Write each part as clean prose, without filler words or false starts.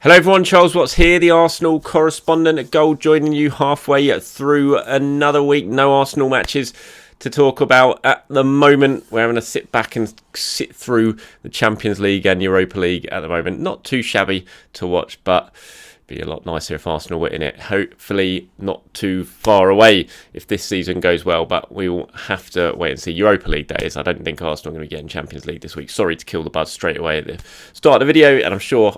Hello everyone, Charles Watts here, the Arsenal correspondent at Goal, joining you halfway through another week. No Arsenal matches to talk about at the moment. We're having to sit back and sit through the Champions League and Europa League at the moment. Not too shabby to watch, but be a lot nicer if Arsenal were in it. Hopefully not too far away if this season goes well, but we will have to wait and see. Europa League, that is. I don't think Arsenal are going to be getting Champions League this week. Sorry to kill the buzz straight away at the start of the video, and I'm sure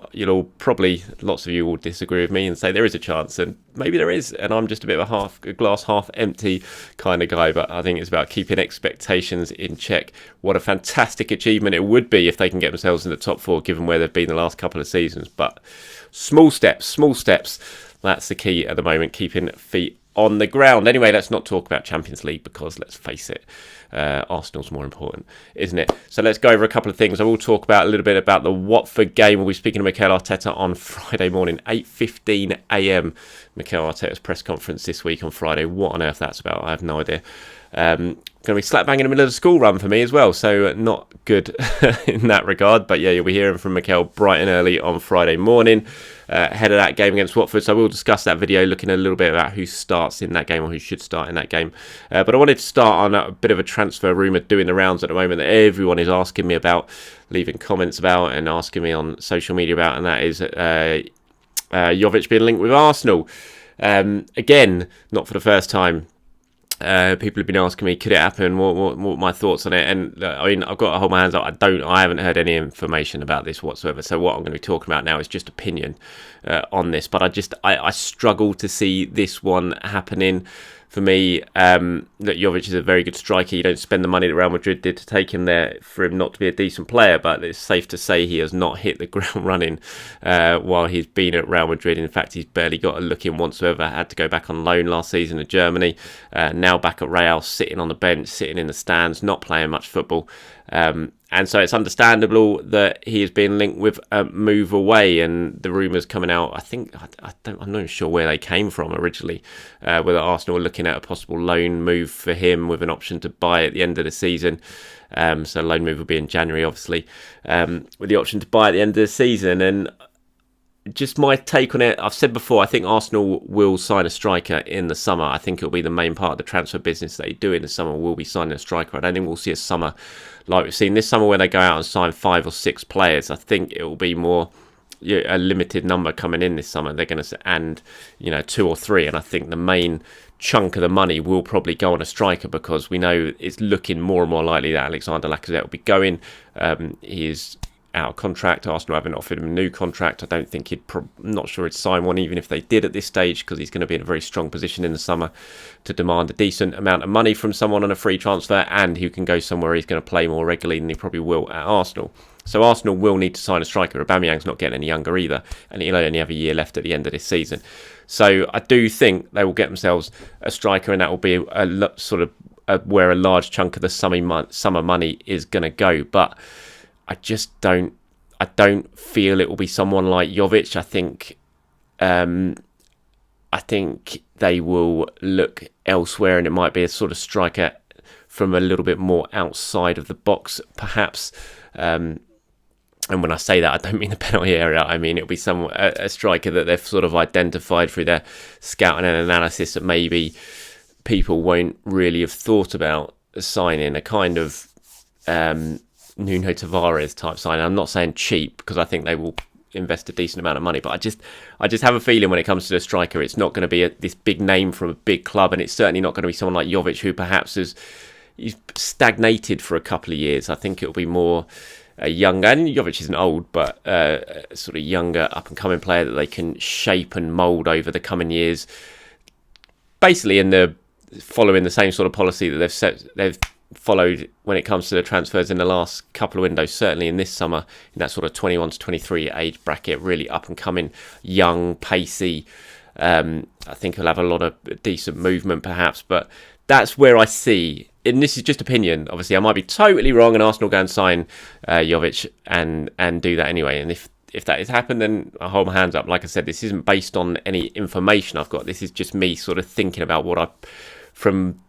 lots of you will disagree with me and say there is a chance, and maybe there is, and I'm just a bit of a glass half empty kind of guy, but I think it's about keeping expectations in check. What a fantastic achievement it would be if they can get themselves in the top four, given where they've been the last couple of seasons, but small steps. That's the key at the moment, keeping feet on the ground. Anyway, let's not talk about Champions League because, let's face it, Arsenal's more important, isn't it? So let's go over a couple of things. I will talk about a little bit about the Watford game. We'll be speaking to Mikel Arteta on Friday morning, 8:15 a.m. Mikel Arteta's press conference this week on Friday. What on earth that's about, I have no idea. Going to be slap bang in the middle of the school run for me as well, so not good in that regard. But yeah, you'll be hearing from Mikel bright and early on Friday morning ahead of that game against Watford. So we'll discuss that video, looking a little bit about who starts in that game or who should start in that game. But I wanted to start on a bit of a transfer rumour doing the rounds at the moment that everyone is asking me about, leaving comments about and asking me on social media about, and that is Jovic being linked with Arsenal. Again, not for the first time. People have been asking me, could it happen? What my thoughts on it? And I mean, I've got to hold my hands up. I haven't heard any information about this whatsoever. So what I'm going to be talking about now is just opinion on this. But I struggle to see this one happening. For me, that Jovic is a very good striker. You don't spend the money that Real Madrid did to take him there for him not to be a decent player, but it's safe to say he has not hit the ground running while he's been at Real Madrid. In fact, he's barely got a look in whatsoever. Had to go back on loan last season to Germany. Now back at Real, sitting on the bench, sitting in the stands, not playing much football. And so it's understandable that he has been linked with a move away, and the rumours coming out, I'm not even sure where they came from originally, whether Arsenal were looking at a possible loan move for him with an option to buy at the end of the season. So loan move will be in January, obviously, with the option to buy at the end of the season. And just my take on it, I've said before, I think Arsenal will sign a striker in the summer. I think it'll be the main part of the transfer business they do in the summer, will be signing a striker. I don't think we'll see a summer like we've seen this summer where they go out and sign 5 or 6 players. I think it will be more a limited number coming in this summer. They're going to, and 2 or 3. And I think the main chunk of the money will probably go on a striker, because we know it's looking more and more likely that Alexander Lacazette will be going. He is out of contract. Arsenal haven't offered him a new contract. I don't think not sure he'd sign one even if they did at this stage, because he's going to be in a very strong position in the summer to demand a decent amount of money from someone on a free transfer, and who can go somewhere he's going to play more regularly than he probably will at Arsenal. So Arsenal will need to sign a striker. Aubameyang's not getting any younger either, and he'll only have a year left at the end of this season. So I do think they will get themselves a striker, and that will be where a large chunk of the summer money is going to go. But I don't feel it will be someone like Jovic. I think they will look elsewhere, and it might be a sort of striker from a little bit more outside of the box, perhaps. And when I say that, I don't mean the penalty area. I mean it'll be a striker that they've sort of identified through their scouting and analysis that maybe people won't really have thought about signing, a kind of Nuno Tavares type signing. I'm not saying cheap, because I think they will invest a decent amount of money, but I just have a feeling when it comes to the striker, it's not going to be this big name from a big club, and it's certainly not going to be someone like Jovic, who perhaps he's stagnated for a couple of years. I think it'll be more a younger, and Jovic isn't old, but a sort of younger up and coming player that they can shape and mould over the coming years, basically following the same sort of policy that they've followed when it comes to the transfers in the last couple of windows, certainly in this summer, in that sort of 21 to 23 age bracket, really up and coming, young, pacey. I think he'll have a lot of decent movement perhaps, but that's where I see, and this is just opinion, obviously I might be totally wrong, and Arsenal go and sign Jovic and do that anyway. And if that has happened, then I hold my hands up. Like I said, this isn't based on any information I've got. This is just me sort of thinking about from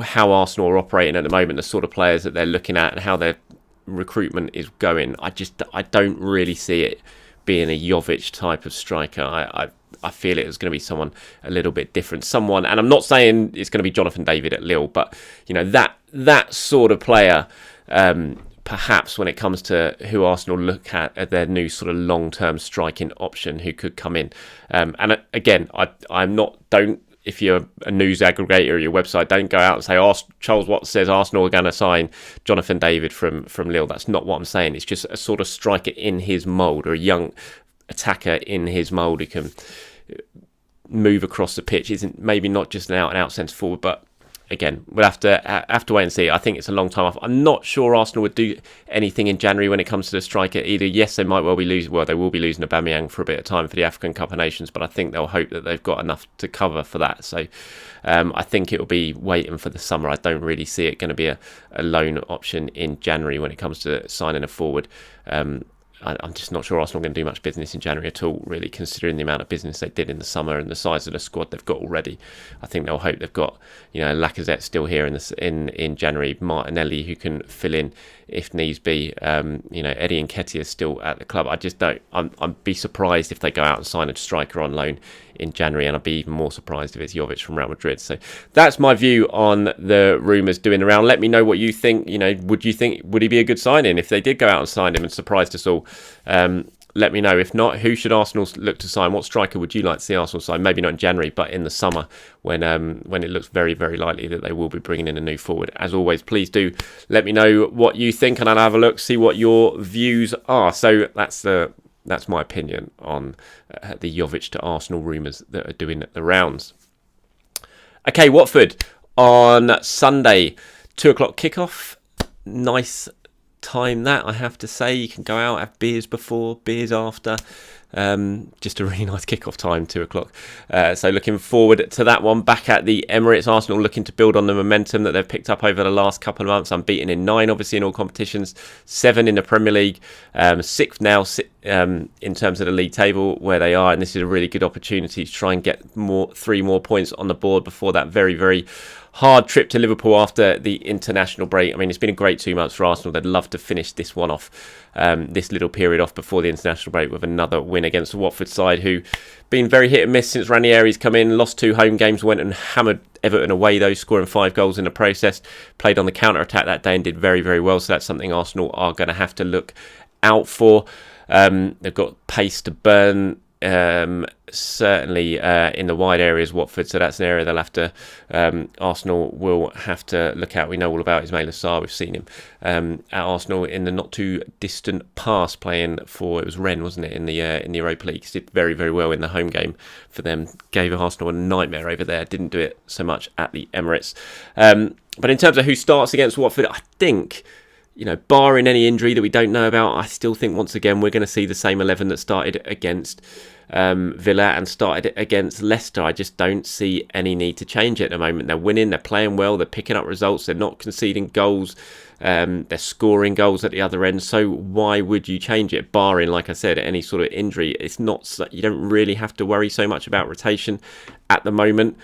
how Arsenal are operating at the moment, the sort of players that they're looking at and how their recruitment is going, I don't really see it being a Jovic type of striker. I feel it is going to be someone a little bit different. Someone, and I'm not saying it's going to be Jonathan David at Lille, but that sort of player, perhaps when it comes to who Arsenal look at their new sort of long-term striking option who could come in. And again, if you're a news aggregator or your website, don't go out and say, Charles Watts says Arsenal are going to sign Jonathan David from Lille. That's not what I'm saying. It's just a sort of striker in his mould, or a young attacker in his mould who can move across the pitch. Isn't maybe not just an out-and-out centre forward, but again, we'll have to wait and see. I think it's a long time off. I'm not sure Arsenal would do anything in January when it comes to the striker either. Yes, they might well be losing. Well, they will be losing Aubameyang for a bit of time for the African Cup of Nations, but I think they'll hope that they've got enough to cover for that. So I think it will be waiting for the summer. I don't really see it going to be a loan option in January when it comes to signing a forward. I'm just not sure Arsenal are going to do much business in January at all, really, considering the amount of business they did in the summer and the size of the squad they've got already. I think they'll hope they've got, Lacazette still here in January, Martinelli who can fill in if needs be. Eddie Nketiah is still at the club. I just don't. I'd be surprised if they go out and sign a striker on loan in January, and I'd be even more surprised if it's Jovic from Real Madrid. So that's my view on the rumours doing the round. Let me know what you think. Would he be a good signing if they did go out and sign him and surprised us all? Let me know. If not, who should Arsenal look to sign? What striker would you like to see Arsenal sign? Maybe not in January, but in the summer when it looks very, very likely that they will be bringing in a new forward. As always, please do let me know what you think, and I'll have a look, see what your views are. So that's my opinion on the Jovic to Arsenal rumours that are doing the rounds. Okay, Watford on Sunday, 2:00 kickoff. Nice time that, I have to say. You can go out, have beers before, beers after. Just a really nice kickoff time, 2:00. So looking forward to that one back at the Emirates. Arsenal looking to build on the momentum that they've picked up over the last couple of months. Unbeaten in 9, obviously, in all competitions, 7 in the Premier League, 6th now in terms of the league table where they are, and this is a really good opportunity to try and get 3 more points on the board before that very, very hard trip to Liverpool after the international break. I mean, it's been a great 2 months for Arsenal. They'd love to finish this one off, this little period off before the international break, with another win against the Watford side, who been very hit and miss since Ranieri's come in. Lost 2 home games, went and hammered Everton away though, scoring 5 goals in the process. Played on the counter-attack that day and did very, very well. So that's something Arsenal are going to have to look out for. They've got pace to burn, certainly in the wide areas, Watford, so that's an area they'll have to Arsenal will have to look at. We know all about Ismail Assar. We've seen him at Arsenal in the not too distant past, playing for, it was Rennes, wasn't it, in the Europa League. He did very, very well in the home game for them, gave Arsenal a nightmare over there, didn't do it so much at the Emirates. But in terms of who starts against Watford, I think, barring any injury that we don't know about, I still think once again we're going to see the same 11 that started against Villa and started against Leicester. I just don't see any need to change it at the moment. They're winning, they're playing well, they're picking up results, they're not conceding goals, they're scoring goals at the other end. So why would you change it? Barring, like I said, any sort of injury, it's not. You don't really have to worry so much about rotation at the moment.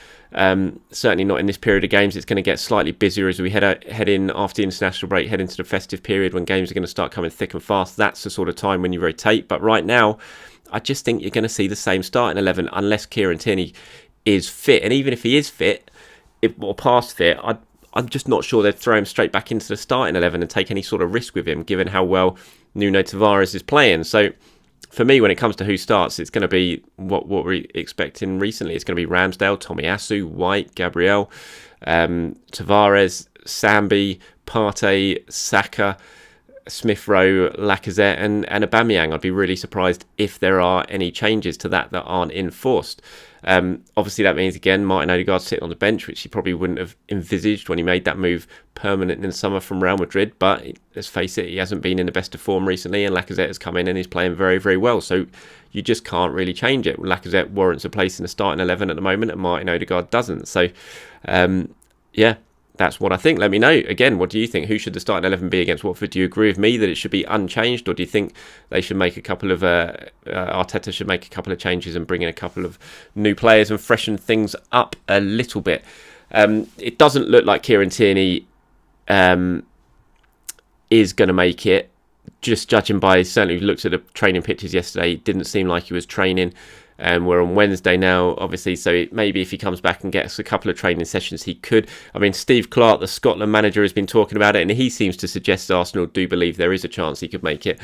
Certainly not in this period of games. It's going to get slightly busier as we head in after the international break, head into the festive period when games are going to start coming thick and fast. That's the sort of time when you rotate. But right now, I just think you're going to see the same starting 11 unless Kieran Tierney is fit. And even if he is fit, or past fit, I'm just not sure they'd throw him straight back into the starting 11 and take any sort of risk with him, given how well Nuno Tavares is playing. So for me, when it comes to who starts, it's going to be what we're expecting recently. It's going to be Ramsdale, Tomiyasu, White, Gabriel, Tavares, Sambi, Partey, Saka, Smith Rowe, Lacazette and Aubameyang. I'd be really surprised if there are any changes to that aren't enforced. Obviously, that means, again, Martin Odegaard sitting on the bench, which he probably wouldn't have envisaged when he made that move permanent in the summer from Real Madrid. But let's face it, he hasn't been in the best of form recently, and Lacazette has come in and he's playing very, very well. So you just can't really change it. Lacazette warrants a place in the starting 11 at the moment, and Martin Odegaard doesn't. So, that's what I think. Let me know. Again, what do you think? Who should the starting 11 be against Watford? Do you agree with me that it should be unchanged, or do you think they should make a couple of Arteta should make a couple of changes and bring in a couple of new players and freshen things up a little bit? It doesn't look like Kieran Tierney is going to make it. Just judging by, certainly looked at the training pictures yesterday, it didn't seem like he was training. We're on Wednesday now, obviously, so maybe if he comes back and gets a couple of training sessions, he could. I mean, Steve Clarke, the Scotland manager, has been talking about it, and he seems to suggest Arsenal do believe there is a chance he could make it.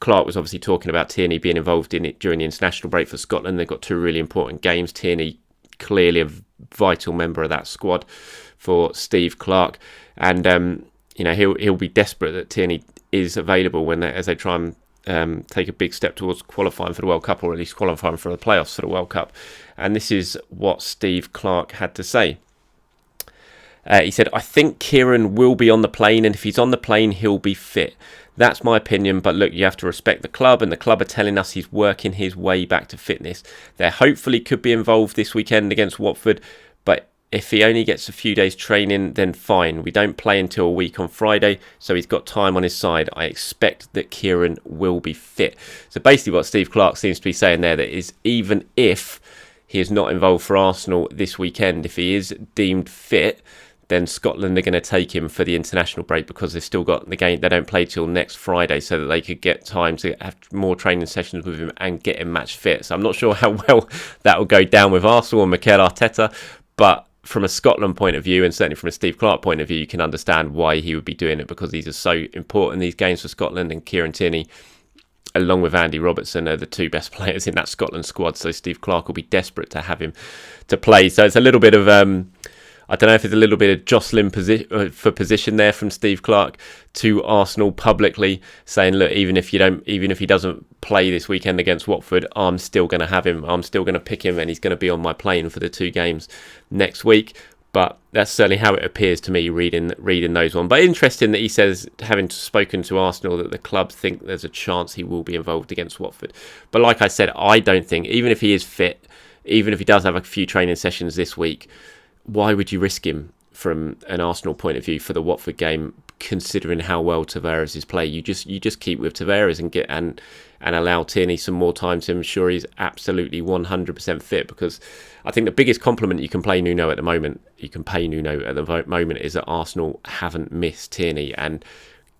Clarke was obviously talking about Tierney being involved in it during the international break for Scotland. They've got 2 really important games. Tierney, clearly a vital member of that squad for Steve Clarke, and he'll be desperate that Tierney is available as they try and take a big step towards qualifying for the World Cup, or at least qualifying for the playoffs for the World Cup. And this is what Steve Clarke had to say. He said, "I think Kieran will be on the plane, and if he's on the plane, he'll be fit. That's my opinion, but look, you have to respect the club, and the club are telling us he's working his way back to fitness. They hopefully could be involved this weekend against Watford, but if he only gets a few days training, then fine. We don't play until a week on Friday, so he's got time on his side. I expect that Kieran will be fit." So basically what Steve Clarke seems to be saying there, that is, even if he is not involved for Arsenal this weekend, if he is deemed fit, then Scotland are going to take him for the international break, because they've still got the game. They don't play till next Friday, so that they could get time to have more training sessions with him and get him match fit. So I'm not sure how well that will go down with Arsenal and Mikel Arteta, but from a Scotland point of view, and certainly from a Steve Clarke point of view, you can understand why he would be doing it, because these are so important, these games for Scotland, and Kieran Tierney, along with Andy Robertson, are the 2 best players in that Scotland squad. So Steve Clarke will be desperate to have him to play. So it's a little bit of I don't know if it's a little bit of jostling for position there from Steve Clarke to Arsenal publicly, saying, look, even if he doesn't play this weekend against Watford, I'm still going to have him. I'm still going to pick him, and he's going to be on my plane for the 2 games next week. But that's certainly how it appears to me reading those one. But interesting that he says, having spoken to Arsenal, that the club think there's a chance he will be involved against Watford. But like I said, I don't think, even if he is fit, even if he does have a few training sessions this week, why would you risk him from an Arsenal point of view for the Watford game, considering how well Tavares is playing? You just keep with Tavares and allow Tierney some more time to ensure he's absolutely 100% fit, because I think the biggest compliment you can pay Nuno at the moment is that Arsenal haven't missed Tierney. And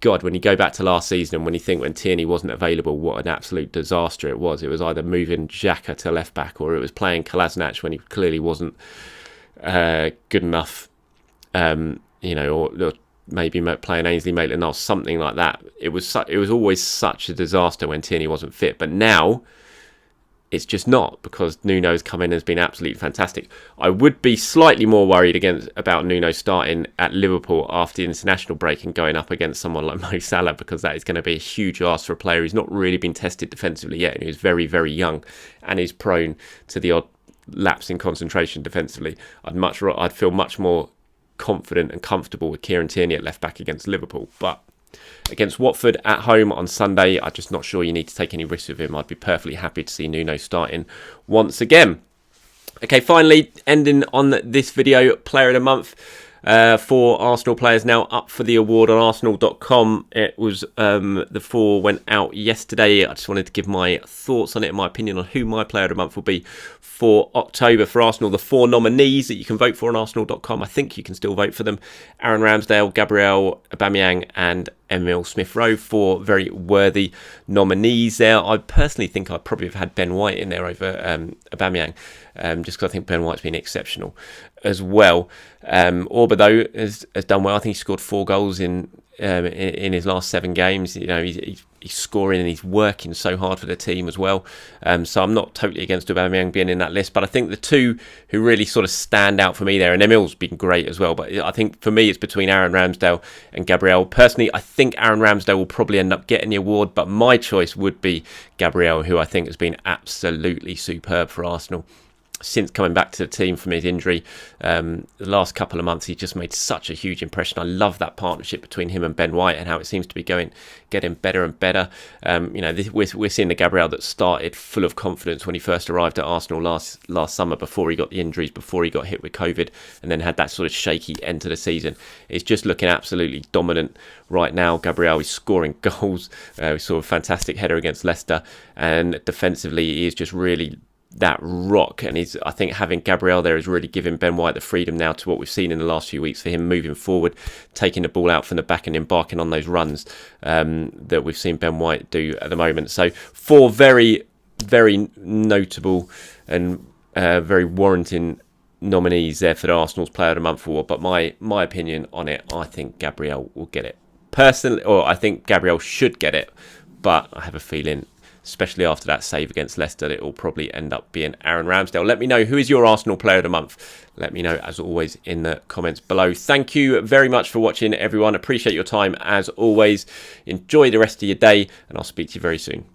God, when you go back to last season and when you think when Tierney wasn't available, what an absolute disaster it was. It was either moving Xhaka to left back, or it was playing Kolasinac when he clearly wasn't good enough, or maybe playing Ainsley Maitland-Niles, something like that. It was always such a disaster when Tierney wasn't fit, but now it's just not, because Nuno's come in and has been absolutely fantastic. I would be slightly more worried about Nuno starting at Liverpool after the international break and going up against someone like Mo Salah, because that is going to be a huge ask for a player who's not really been tested defensively yet, and who's very, very young and is prone to the odd lapse in concentration defensively. I'd feel much more confident and comfortable with Kieran Tierney at left back against Liverpool, but against Watford at home on Sunday, I'm just not sure you need to take any risks with him. I'd be perfectly happy to see Nuno starting once again. Okay, finally, ending on this video, Player of the Month. 4 Arsenal players now up for the award on Arsenal.com. It was the 4 went out yesterday. I just wanted to give my thoughts on it, my opinion on who my Player of the Month will be for October for Arsenal. The 4 nominees that you can vote for on Arsenal.com, I think you can still vote for them: Aaron Ramsdale, Gabriel, Aubameyang and Emile Smith-Rowe. 4 very worthy nominees there. I personally think I'd probably have had Ben White in there over Aubameyang, just because I think Ben White's been exceptional as well. Auba, though, has done well. I think he scored 4 goals in his last 7 games. He's scoring and he's working so hard for the team as well. So I'm not totally against Aubameyang being in that list, but I think the 2 who really sort of stand out for me there, and Emile's been great as well, but I think for me it's between Aaron Ramsdale and Gabriel. Personally, I think Aaron Ramsdale will probably end up getting the award, but my choice would be Gabriel, who I think has been absolutely superb for Arsenal since coming back to the team from his injury. The last couple of months, he's just made such a huge impression. I love that partnership between him and Ben White and how it seems to be getting better and better. We're seeing the Gabriel that started full of confidence when he first arrived at Arsenal last summer, before he got the injuries, before he got hit with COVID, and then had that sort of shaky end to the season. It's just looking absolutely dominant right now. Gabriel is scoring goals. We saw a fantastic header against Leicester, and defensively he is just really that rock, and I think having Gabriel there is really giving Ben White the freedom now to what we've seen in the last few weeks for him moving forward, taking the ball out from the back and embarking on those runs that we've seen Ben White do at the moment. So 4 very, very notable and very warranting nominees there for the Arsenal's Player of the Month award, but my opinion on it, I think Gabriel will get it personally, or I think Gabriel should get it, but I have a feeling, especially after that save against Leicester, that it will probably end up being Aaron Ramsdale. Let me know, who is your Arsenal Player of the Month? Let me know, as always, in the comments below. Thank you very much for watching, everyone. Appreciate your time, as always. Enjoy the rest of your day, and I'll speak to you very soon.